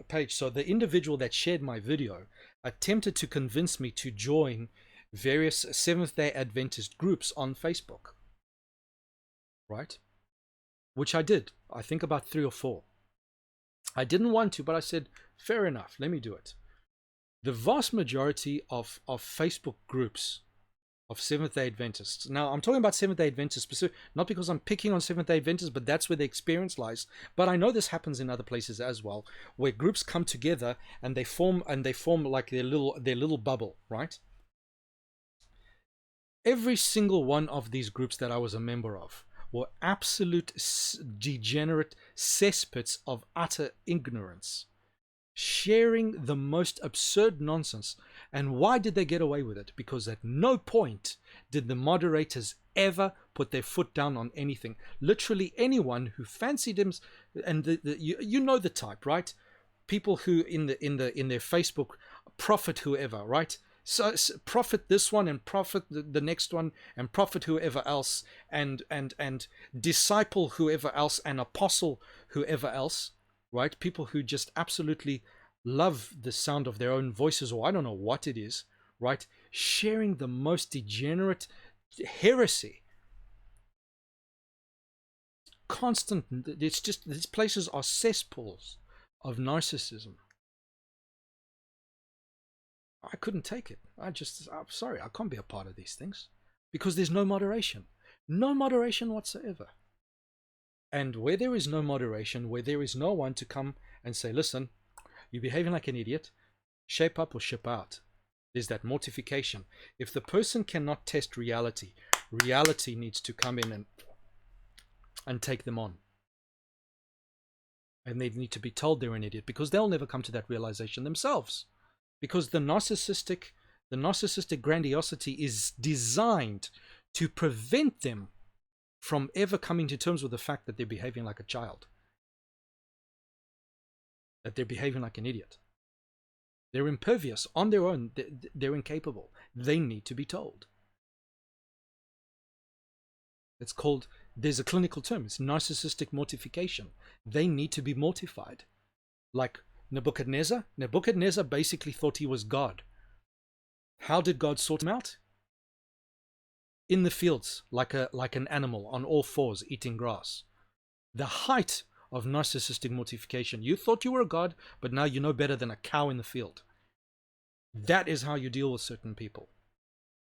page. So the individual that shared my video attempted to convince me to join various Seventh-day Adventist groups on Facebook, right? Which I did. I think about 3 or 4. I didn't want to, but I said, fair enough, let me do it. The vast majority of Facebook groups of Seventh-day Adventists. Now, I'm talking about Seventh-day Adventists specific, not because I'm picking on Seventh-day Adventists, but that's where the experience lies. But I know this happens in other places as well, where groups come together and they form like their little bubble, right? Every single one of these groups that I was a member of were absolute degenerate cesspits of utter ignorance, sharing the most absurd nonsense. And why did they get away with it? Because at no point did the moderators ever put their foot down on anything. Literally anyone who fancied him, and you know the type, right? People who in their Facebook prophet whoever, right? So prophet this one and prophet the next one and prophet whoever else and disciple whoever else and apostle whoever else, right? People who just absolutely love the sound of their own voices, or I don't know what it is, right? Sharing the most degenerate heresy. Constant. It's just, these places are cesspools of narcissism. I couldn't take it. I'm sorry, I can't be a part of these things because there's no moderation. No moderation whatsoever. And where there is no moderation, where there is no one to come and say, listen, you're behaving like an idiot, shape up or ship out. There's that mortification. If the person cannot test reality, reality needs to come in and take them on. And they need to be told they're an idiot because they'll never come to that realization themselves. Because the narcissistic grandiosity is designed to prevent them from ever coming to terms with the fact that they're behaving like a child, that they're behaving like an idiot. They're impervious on their own. They're incapable. They need to be told. It's called, there's a clinical term, it's narcissistic mortification. They need to be mortified. Like Nebuchadnezzar. Nebuchadnezzar basically thought he was God. How did God sort him out? In the fields, like an animal on all fours eating grass. The height of narcissistic mortification. You thought you were a god, but now you know better than a cow in the field. That is how you deal with certain people.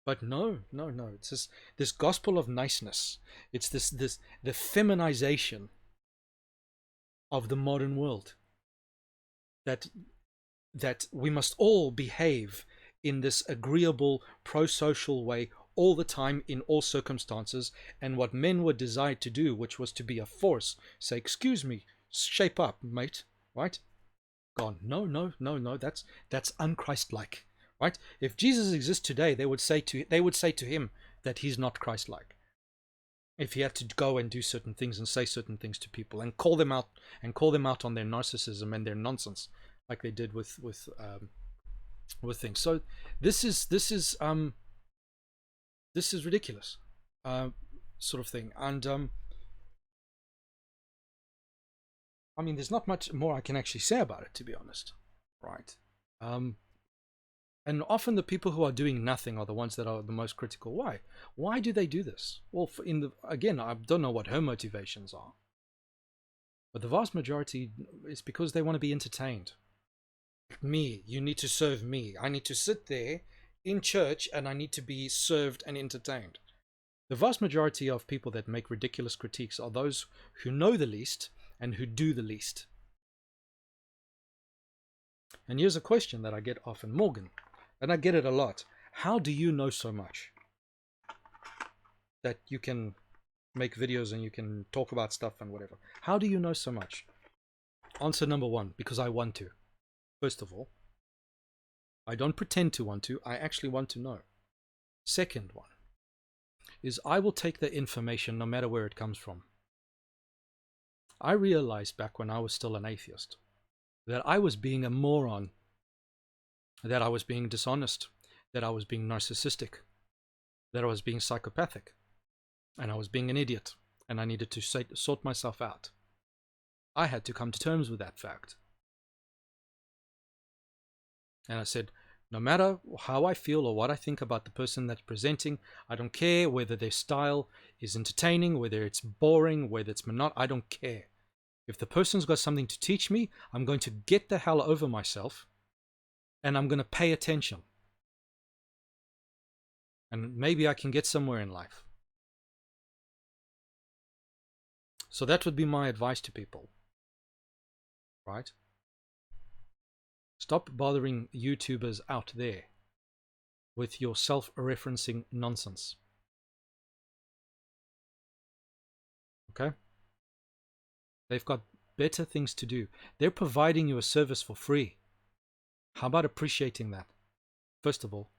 But no. It's this gospel of niceness. It's the feminization of the modern world. That we must all behave in this agreeable, pro-social way all the time, in all circumstances. And what men were designed to do, which was to be a force, say, excuse me, shape up, mate, right? Gone. No, that's unchristlike, right? If Jesus exists today, they would say to him that he's not Christ-like. If he had to go and do certain things and say certain things to people and call them out on their narcissism and their nonsense, like they did with things. So this is ridiculous, sort of thing. And I mean, there's not much more I can actually say about it, to be honest, right? And often the people who are doing nothing are the ones that are the most critical. Why do they do this? Well, again, I don't know what her motivations are, but the vast majority is because they want to be entertained. Me, you need to serve me. I need to sit there in church and I need to be served and entertained. The vast majority of people that make ridiculous critiques are those who know the least and who do the least. And here's a question that I get often, Morgan, and I get it a lot. How do you know so much that you can make videos and you can talk about stuff and whatever? How do you know so much? Answer number one, because I want to. First of all, I don't pretend to want to. I actually want to know. Second one is I will take the information no matter where it comes from. I realized back when I was still an atheist that I was being a moron, that I was being dishonest, that I was being narcissistic, that I was being psychopathic, and I was being an idiot, and I needed to sort myself out. I had to come to terms with that fact. And I said, no matter how I feel or what I think about the person that's presenting, I don't care whether their style is entertaining, whether it's boring, whether it's monotone. I don't care. If the person's got something to teach me, I'm going to get the hell over myself and I'm going to pay attention. And maybe I can get somewhere in life. So that would be my advice to people, right? Stop bothering YouTubers out there with your self-referencing nonsense. Okay? They've got better things to do. They're providing you a service for free. How about appreciating that? First of all,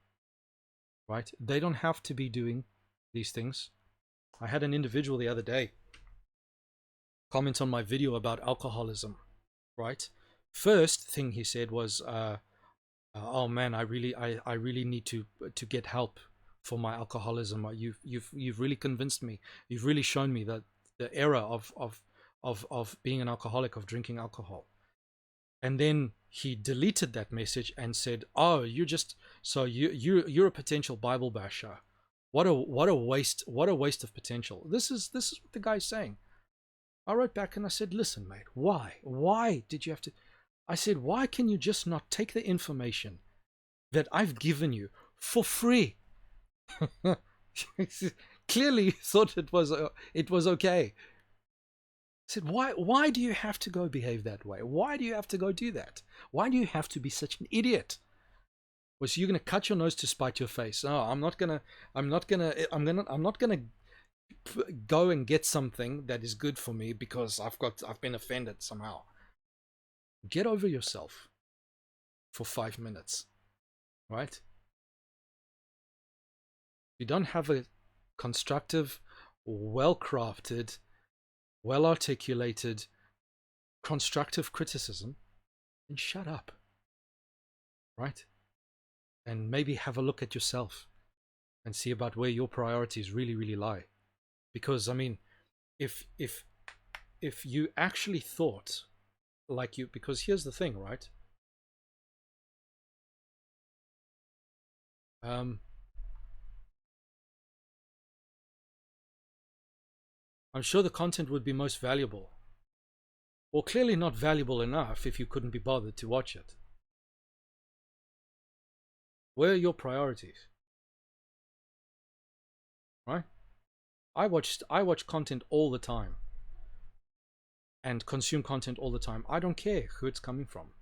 right? They don't have to be doing these things. I had an individual the other day comment on my video about alcoholism, right? First thing he said was, "Oh man, I really need to get help for my alcoholism. You've really convinced me. You've really shown me that the error of being an alcoholic, of drinking alcohol." And then he deleted that message and said, "Oh, you're a potential Bible basher. What a waste of potential." This is what the guy's saying. I wrote back and I said, "Listen, mate, why did you have to?" I said, "Why can you just not take the information that I've given you for free?" Clearly, you thought it was okay. I said, why do you have to go behave that way? Why do you have to go do that? Why do you have to be such an idiot? Was you're gonna cut your nose to spite your face? Oh, I'm not gonna go and get something that is good for me because I've been offended somehow. Get over yourself for 5 minutes, right? You don't have a constructive, well-crafted, well-articulated, constructive criticism, then shut up, right? And maybe have a look at yourself and see about where your priorities really lie. Because I mean, if you actually thought like you, because here's the thing, right? I'm sure the content would be most valuable, or clearly not valuable enough if you couldn't be bothered to watch it. Where are your priorities, right? I watch content all the time and consume content all the time. I don't care who it's coming from,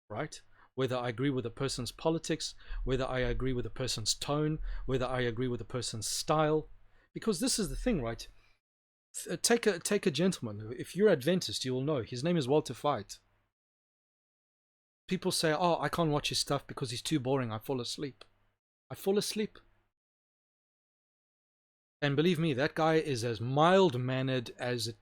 right? Whether I agree with a person's politics, whether I agree with a person's tone, whether I agree with a person's style. Because this is the thing, right? Take a gentleman. If you're Adventist, you will know his name is Walter Fight. People say, "Oh, I can't watch his stuff because he's too boring. I fall asleep." I fall asleep. And believe me, that guy is as mild-mannered as it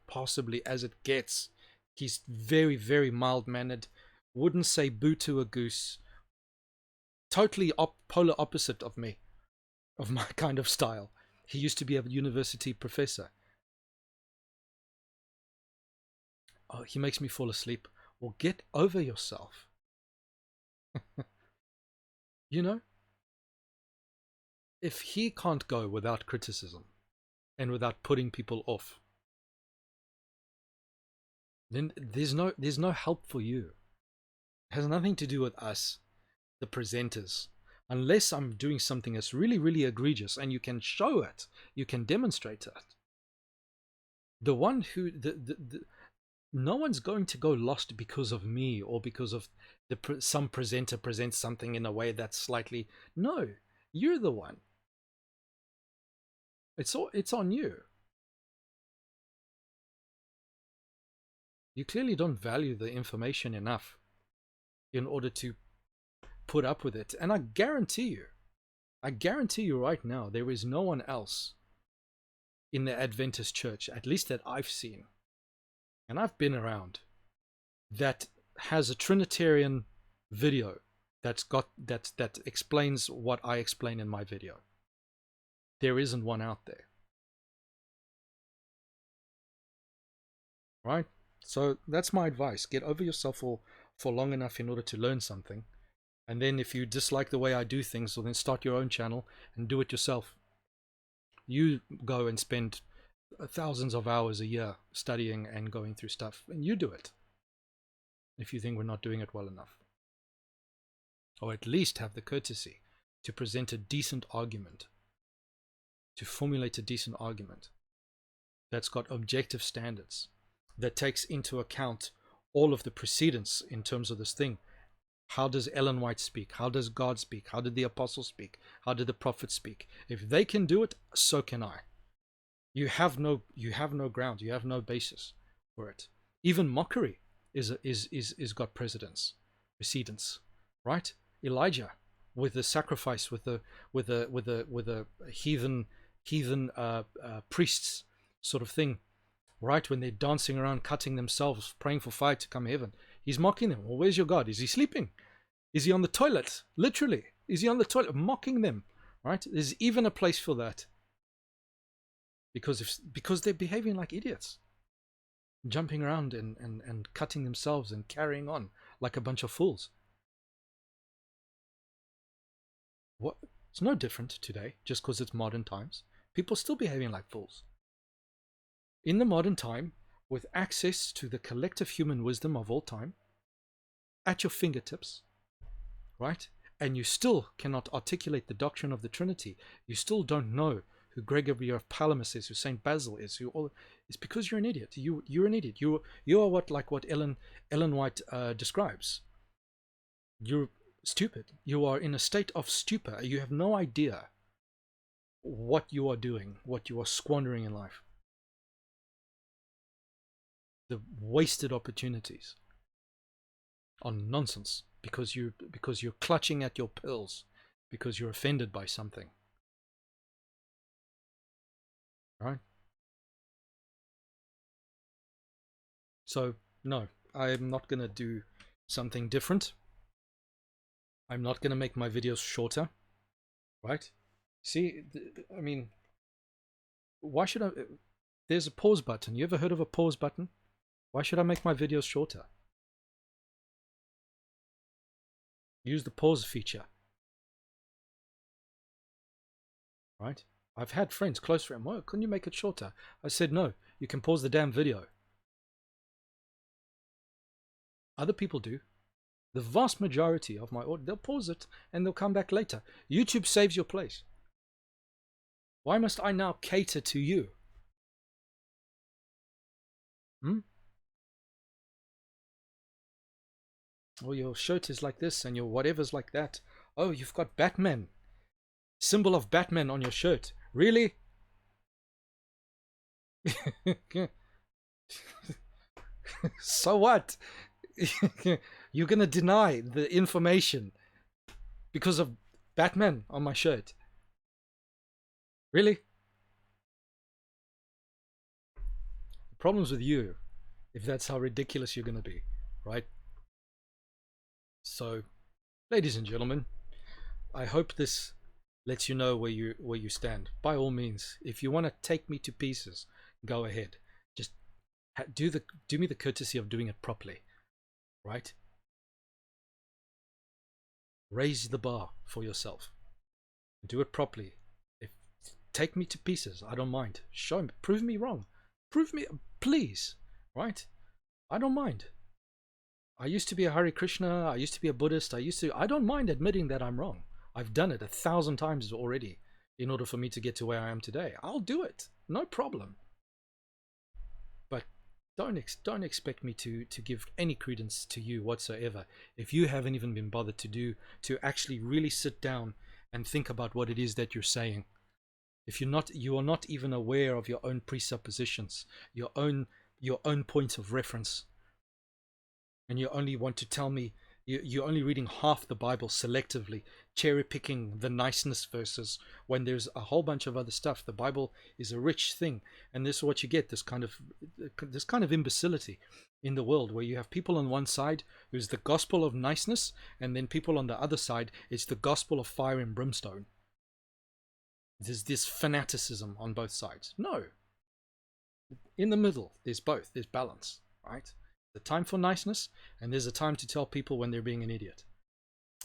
gets. He's very mild-mannered. Wouldn't say boo to a goose. Totally polar opposite of me, of my kind of style. He used to be a university professor. Oh, he makes me fall asleep. Well, get over yourself. You know, if he can't go without criticism and without putting people off, then there's no help for you. It has nothing to do with us, the presenters. Unless I'm doing something that's really egregious and you can show it, you can demonstrate it. The one who no one's going to go lost because of me or because of some presenter presents something in a way that's slightly. No, you're the one. It's on you. You clearly don't value the information enough in order to put up with it. And I guarantee you right now, there is no one else in the Adventist church, at least that I've seen, and I've been around, that has a Trinitarian video that explains what I explain in my video. There isn't one out there. Right? So that's my advice. Get over yourself for long enough in order to learn something, And then if you dislike the way I do things, well, then start your own channel and do it yourself. You go and spend thousands of hours a year studying and going through stuff, and you do it if you think we're not doing it well enough. Or at least have the courtesy to present a decent argument, to formulate a decent argument that's got objective standards, that takes into account all of the precedents in terms of this thing. How does Ellen White speak? How does God speak? How did the apostles speak? How did the prophets speak? If they can do it, so can I. You have no ground. You have no basis for it. Even mockery is got precedence, right? Elijah with the sacrifice, with the heathen priests sort of thing, right? When they're dancing around, cutting themselves, praying for fire to come heaven. He's mocking them. Well, where's your God? Is he sleeping? Is he on the toilet? Literally. Is he on the toilet? Mocking them, right? There's even a place for that. Because they're behaving like idiots. Jumping around and cutting themselves and carrying on like a bunch of fools. What? It's no different today, just because it's modern times. People are still behaving like fools. In the modern time, with access to the collective human wisdom of all time at your fingertips, right? And you still cannot articulate the doctrine of the Trinity. You still don't know who Gregory of Palamas is, who Saint Basil is, it's because you're an idiot. You're an idiot. You are what Ellen White describes. You're stupid. You are in a state of stupor. You have no idea what you are doing, what you are squandering in life. The wasted opportunities are nonsense because you're clutching at your pearls because you're offended by something. Right? So no, I'm not gonna do something different. I'm not gonna make my videos shorter. Right? See, I mean, why should I? There's a pause button. You ever heard of a pause button? Why should I make my videos shorter? Use the pause feature. Right? I've had friends, close friends, well, couldn't you make it shorter? I said, no, you can pause the damn video. Other people do. The vast majority of my audience, they'll pause it and they'll come back later. YouTube saves your place. Why must I now cater to you? Oh, your shirt is like this and your whatever's like that. Oh, you've got Batman. Symbol of Batman on your shirt. Really? So what? You're gonna deny the information because of Batman on my shirt? Really? The problem's with you if that's how ridiculous you're gonna be, right? So, ladies and gentlemen, I hope this lets you know where you stand. By all means, if you want to take me to pieces, go ahead. Just do me the courtesy of doing it properly, right? Raise the bar for yourself. Do it properly. Take me to pieces. I don't mind. Show me. Prove me wrong. Prove me, please. Right? I don't mind. I used to be a Hare Krishna. I used to be a Buddhist. I don't mind admitting that I'm wrong. I've done it 1,000 times already in order for me to get to where I am today. I'll do it. No problem. But don't expect me to give any credence to you whatsoever if you haven't even been bothered to actually really sit down and think about what it is that you're saying. If you are not even aware of your own presuppositions, your own point of reference, and you only want to tell me you're only reading half the Bible selectively, cherry picking the niceness verses when there's a whole bunch of other stuff. The Bible is a rich thing, and this is what you get: this kind of imbecility in the world, where you have people on one side who's the gospel of niceness, and then people on the other side, it's the gospel of fire and brimstone. There's this fanaticism on both sides. No. In the middle, there's both. There's balance, right? The time for niceness, and there's a time to tell people when they're being an idiot.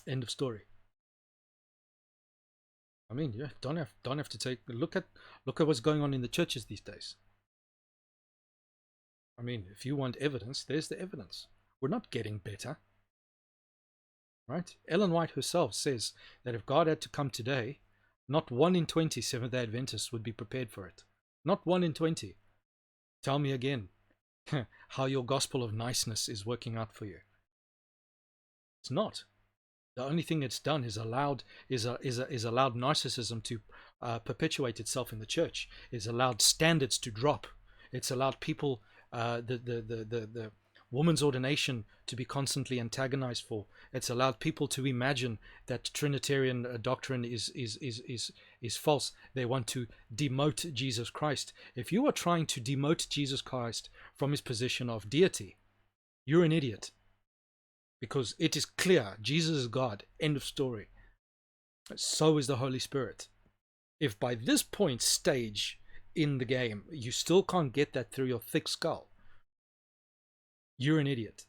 End of story. I mean, yeah, don't have to take look at what's going on in the churches these days. I mean, if you want evidence, there's the evidence. We're not getting better. Right? Ellen White herself says that if God had to come today, not 1 in 20 Seventh-day Adventists would be prepared for it. Not 1 in 20. Tell me again how your gospel of niceness is working out for you. It's not. The only thing it's done is allowed narcissism to perpetuate itself in the church. It's allowed standards to drop. It's allowed people the woman's ordination to be constantly antagonized for. It's allowed people to imagine that Trinitarian doctrine is false. They want to demote Jesus Christ. If you are trying to demote Jesus Christ from his position of deity, you're an idiot. Because it is clear Jesus is God. End of story. So is the Holy Spirit. If by this point stage in the game you still can't get that through your thick skull, you're an idiot.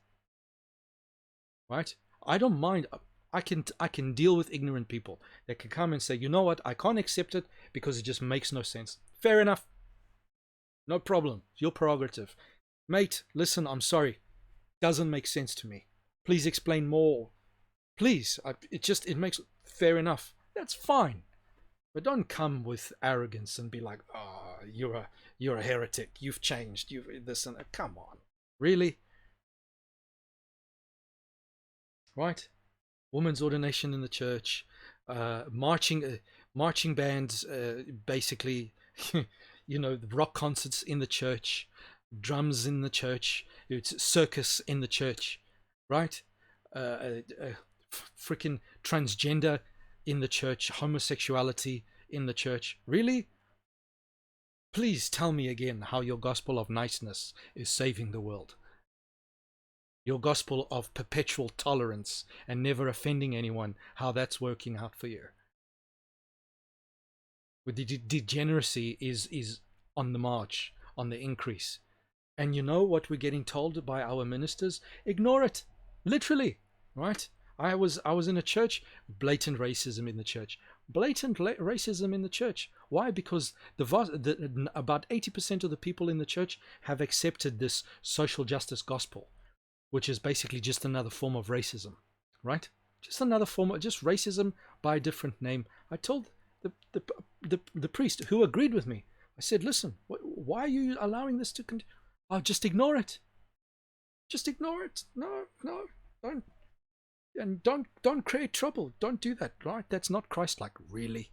Right? I don't mind. I can deal with ignorant people that can come and say, you know what, I can't accept it because it just makes no sense. Fair enough. No problem. Your prerogative. Mate, listen, I'm sorry. Doesn't make sense to me. Please explain more. Please. It makes fair enough. That's fine. But don't come with arrogance and be like, oh, you're a heretic. You've changed. You've this and that. Come on. Really? Right? Women's ordination in the church, marching bands, basically, rock concerts in the church, drums in the church, it's circus in the church, right? Freaking transgender in the church, homosexuality in the church. Really? Please tell me again how your gospel of niceness is saving the world. Your gospel of perpetual tolerance and never offending anyone, how that's working out for you. With the degeneracy is on the march, on the increase. And you know what we're getting told by our ministers? Ignore it. Literally, right? I was in a church, blatant racism in the church. Blatant racism in the church. Why? Because about 80% of the people in the church have accepted this social justice gospel, which is basically just another form of racism, right? Just another form of just racism by a different name. I told the priest, who agreed with me, I said, listen, why are you allowing this to continue? Oh, just ignore it. Just ignore it. No, don't. And don't create trouble. Don't do that, right? That's not Christ-like, really.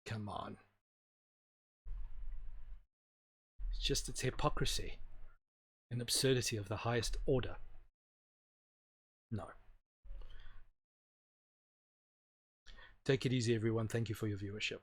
Come on. It's hypocrisy. An absurdity of the highest order. No. Take it easy, everyone. Thank you for your viewership.